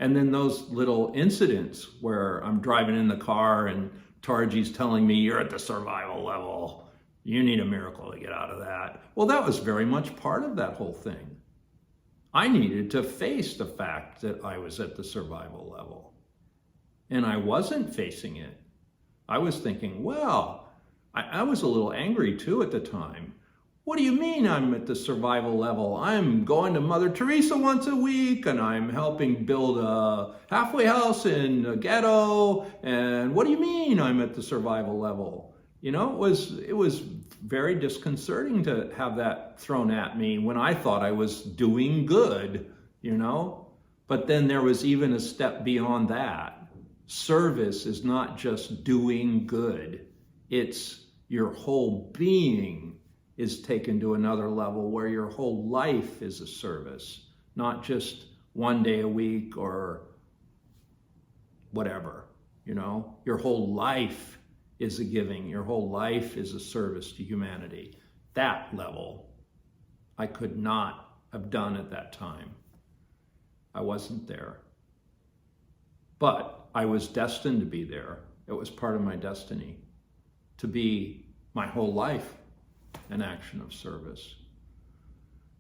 And then those little incidents where I'm driving in the car and Tarji's telling me, you're at the survival level. You need a miracle to get out of that. Well, that was very much part of that whole thing. I needed to face the fact that I was at the survival level. And I wasn't facing it. I was thinking, well, I was a little angry too at the time. What do you mean I'm at the survival level? I'm going to Mother Teresa once a week, and I'm helping build a halfway house in a ghetto. And what do you mean I'm at the survival level? You know, it was very disconcerting to have that thrown at me when I thought I was doing good, you know? But then there was even a step beyond that. Service is not just doing good. It's your whole being is taken to another level where your whole life is a service, not just one day a week or whatever, you know? Your whole life is a giving. Your whole life is a service to humanity. That level I could not have done at that time. I wasn't there. But I was destined to be there. It was part of my destiny to be my whole life an action of service.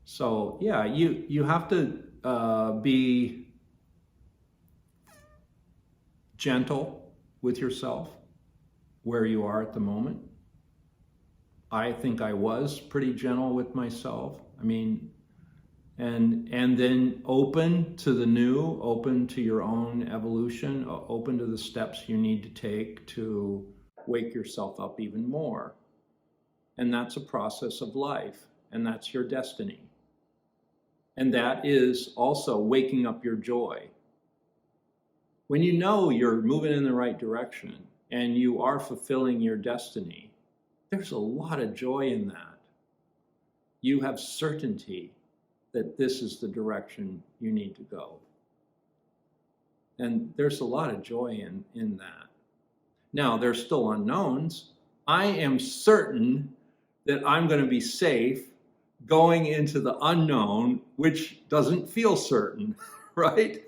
So yeah, you have to be gentle with yourself where you are at the moment. I think I was pretty gentle with myself. I mean, and then open to the new, open to your own evolution, open to the steps you need to take to wake yourself up even more. And that's a process of life, and that's your destiny. And that is also waking up your joy. When you know you're moving in the right direction and you are fulfilling your destiny, there's a lot of joy in that. You have certainty that this is the direction you need to go. And there's a lot of joy in that. Now, there's still unknowns. I am certain that I'm going to be safe going into the unknown, which doesn't feel certain, right?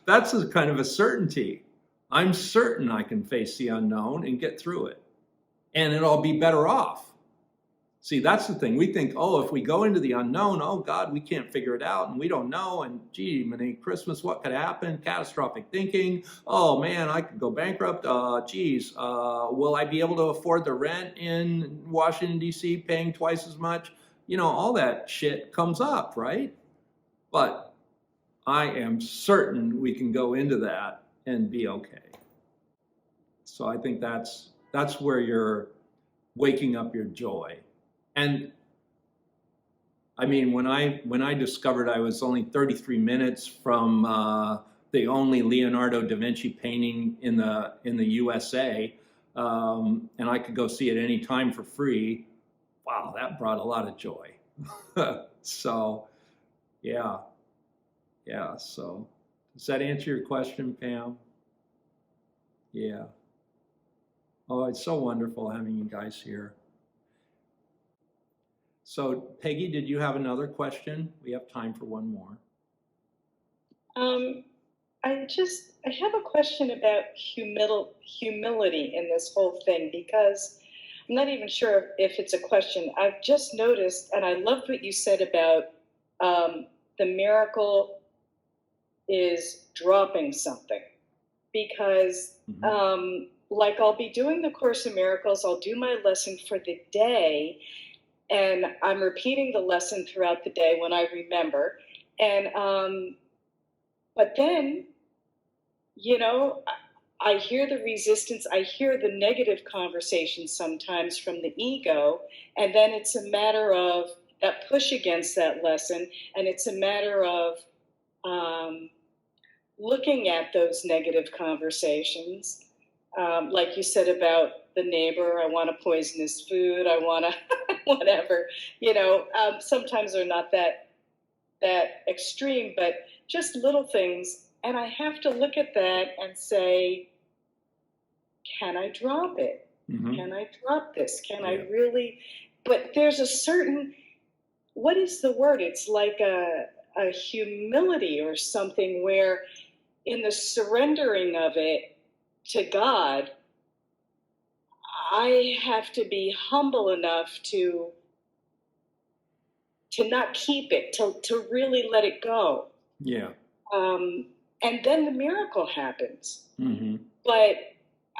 That's a kind of a certainty. I'm certain I can face the unknown and get through it, and it'll be better off. See, that's the thing. We think, oh, if we go into the unknown, oh God, we can't figure it out and we don't know. And gee, many Christmas, what could happen? Catastrophic thinking. Oh man, I could go bankrupt. Geez, will I be able to afford the rent in Washington, D.C., paying twice as much? You know, all that shit comes up, right? But I am certain we can go into that and be okay. So I think that's where you're waking up your joy. And I mean, when I discovered I was only 33 minutes from the only Leonardo da Vinci painting in the USA, and I could go see it any time for free, wow, that brought a lot of joy. So, yeah. So, does that answer your question, Pam? Yeah. Oh, it's so wonderful having you guys here. So, Peggy, did you have another question? We have time for one more. I have a question about humility in this whole thing, because I'm not even sure if it's a question. I've just noticed, and I loved what you said about the miracle is dropping something, because like I'll be doing the Course in Miracles, I'll do my lesson for the day, and I'm repeating the lesson throughout the day when I remember. And but then, you know, I hear the resistance, I hear the negative conversations sometimes from the ego, and then it's a matter of that push against that lesson, and it's a matter of looking at those negative conversations. Like you said about the neighbor, I want to poison his food, I want to whatever, you know, sometimes they're not that extreme, but just little things. And I have to look at that and say, can I drop it? Mm-hmm. Can I drop this? Can I really? But there's a certain, what is the word? It's like a humility or something where in the surrendering of it to God, I have to be humble enough to not keep it, to really let it go. Yeah. And then the miracle happens. Mm-hmm. But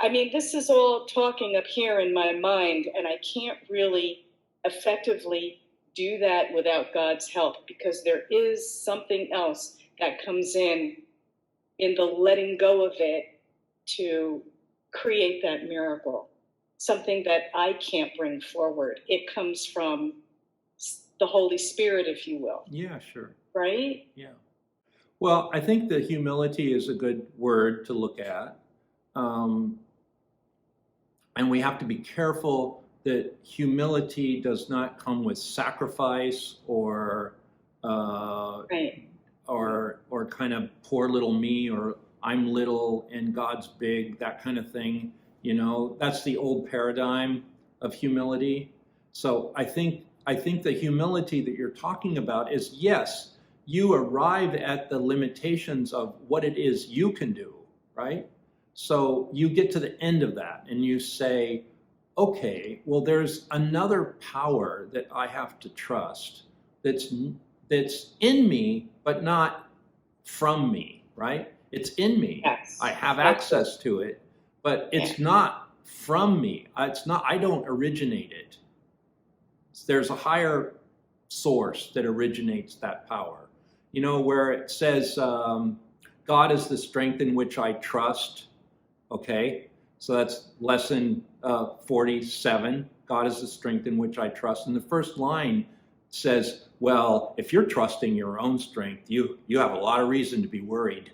I mean, this is all talking up here in my mind, and I can't really effectively do that without God's help, because there is something else that comes in the letting go of it to create that miracle, something that I can't bring forward. It comes from the Holy Spirit, if you will. Yeah, sure. Right? Yeah. Well, I think the humility is a good word to look at. And we have to be careful that humility does not come with sacrifice or Right. or kind of poor little me, or I'm little and God's big, that kind of thing. You know, that's the old paradigm of humility. So I think the humility that you're talking about is, yes, you arrive at the limitations of what it is you can do, right? So you get to the end of that and you say, okay, well, there's another power that I have to trust that's in me, but not from me, right? It's in me. Yes. I have access to it, but it's not from me. It's not, I don't originate it. There's a higher source that originates that power. You know, where it says, God is the strength in which I trust. Okay, so that's lesson 47. God is the strength in which I trust. And the first line says, well, if you're trusting your own strength, you have a lot of reason to be worried.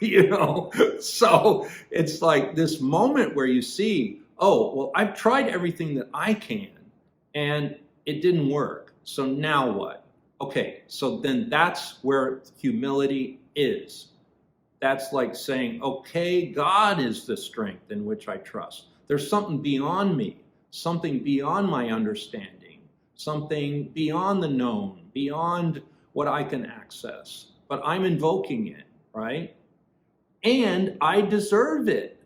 You know, so it's like this moment where you see, oh, well, I've tried everything that I can and it didn't work. So now what? Okay, so then that's where humility is. That's like saying, okay, God is the strength in which I trust. There's something beyond me, something beyond my understanding, something beyond the known, beyond what I can access. But I'm invoking it, right? And I deserve it.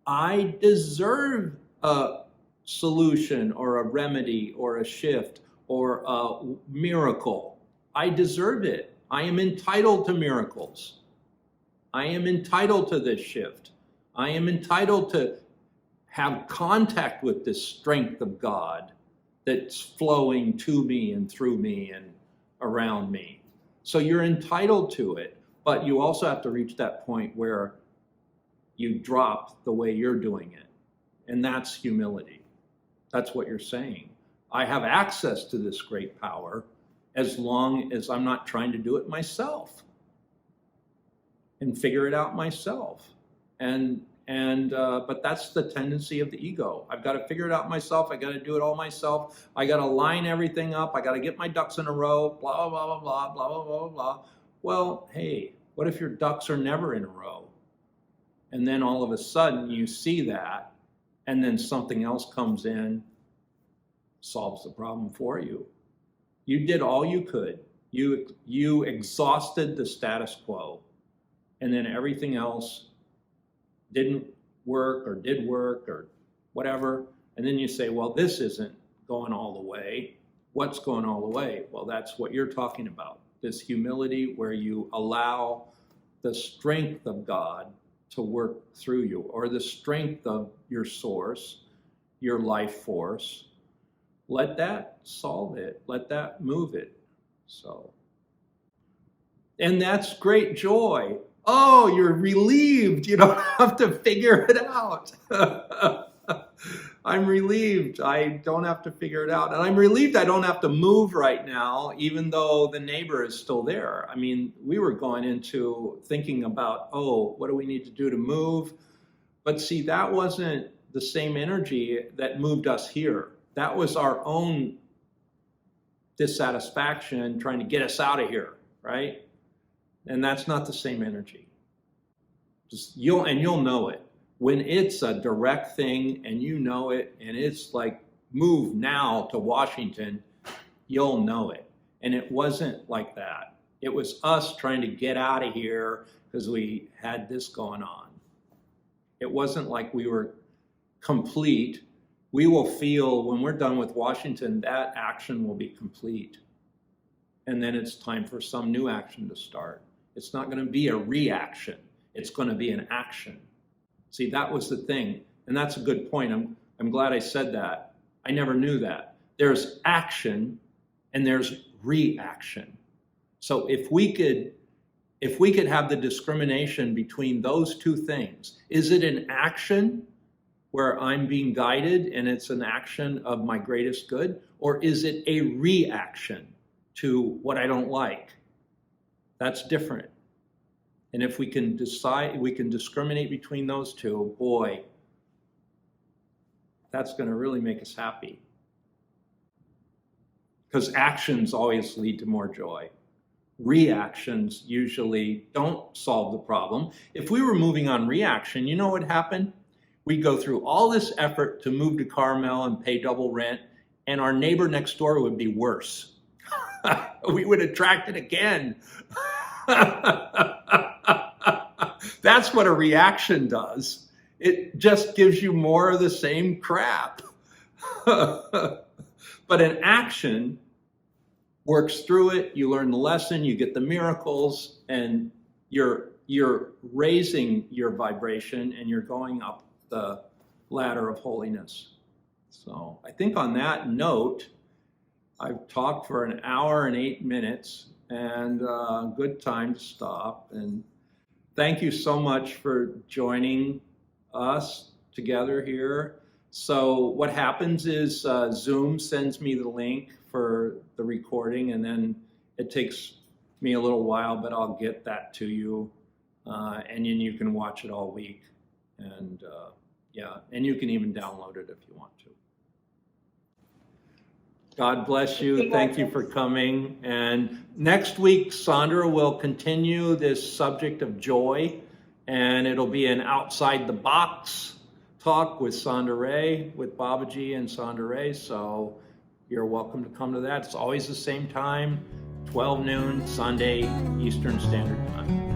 I deserve a solution or a remedy or a shift or a miracle. I deserve it. I am entitled to miracles. I am entitled to this shift. I am entitled to have contact with this strength of God that's flowing to me and through me and around me. So you're entitled to it, but you also have to reach that point where you drop the way you're doing it. And that's humility. That's what you're saying. I have access to this great power as long as I'm not trying to do it myself and figure it out myself. But that's the tendency of the ego. I've got to figure it out myself. I got to do it all myself. I got to line everything up. I got to get my ducks in a row, blah, blah, blah, blah, blah, blah, blah, blah. Well, hey, what if your ducks are never in a row? And then all of a sudden you see that, and then something else comes in, solves the problem for you. You did all you could. You exhausted the status quo, and then everything else didn't work or did work or whatever. And then you say, well, this isn't going all the way. What's going all the way? Well, that's what you're talking about. This humility where you allow the strength of God to work through you, or the strength of your source, your life force. Let that solve it. Let that move it. So, and that's great joy. Oh, you're relieved. You don't have to figure it out. I'm relieved. I don't have to figure it out. And I'm relieved I don't have to move right now, even though the neighbor is still there. I mean, we were going into thinking about, oh, what do we need to do to move? But see, that wasn't the same energy that moved us here. That was our own dissatisfaction trying to get us out of here, right? And that's not the same energy. You'll know it. When it's a direct thing and you know it, and it's like, move now to Washington, you'll know it. And it wasn't like that. It was us trying to get out of here because we had this going on. It wasn't like we were complete. We will feel when we're done with Washington, that action will be complete. And then it's time for some new action to start. It's not going to be a reaction. It's going to be an action. See, that was the thing. And that's a good point. I'm glad I said that. I never knew that. There's action and there's reaction. So if we could have the discrimination between those two things, is it an action where I'm being guided and it's an action of my greatest good? Or is it a reaction to what I don't like? That's different. And if we can decide, we can discriminate between those two, boy, that's going to really make us happy. Because actions always lead to more joy. Reactions usually don't solve the problem. If we were moving on reaction, you know what would happen? We'd go through all this effort to move to Carmel and pay double rent, and our neighbor next door would be worse. We would attract it again. That's what a reaction does. It just gives you more of the same crap. But an action works through it. You learn the lesson, you get the miracles, and you're raising your vibration and you're going up the ladder of holiness. So I think on that note, I've talked for an hour and 8 minutes, and good time to stop. And thank you so much for joining us together here. So what happens is Zoom sends me the link for the recording, and then it takes me a little while, but I'll get that to you. And then you can watch it all week. And yeah, and you can even download it if you want to. God bless you. Thank you for coming. And next week, Sandra will continue this subject of joy, and it'll be an outside the box talk with Sandra Ray, with Babaji and Sandra Ray. So you're welcome to come to that. It's always the same time, 12 noon, Sunday, Eastern Standard Time.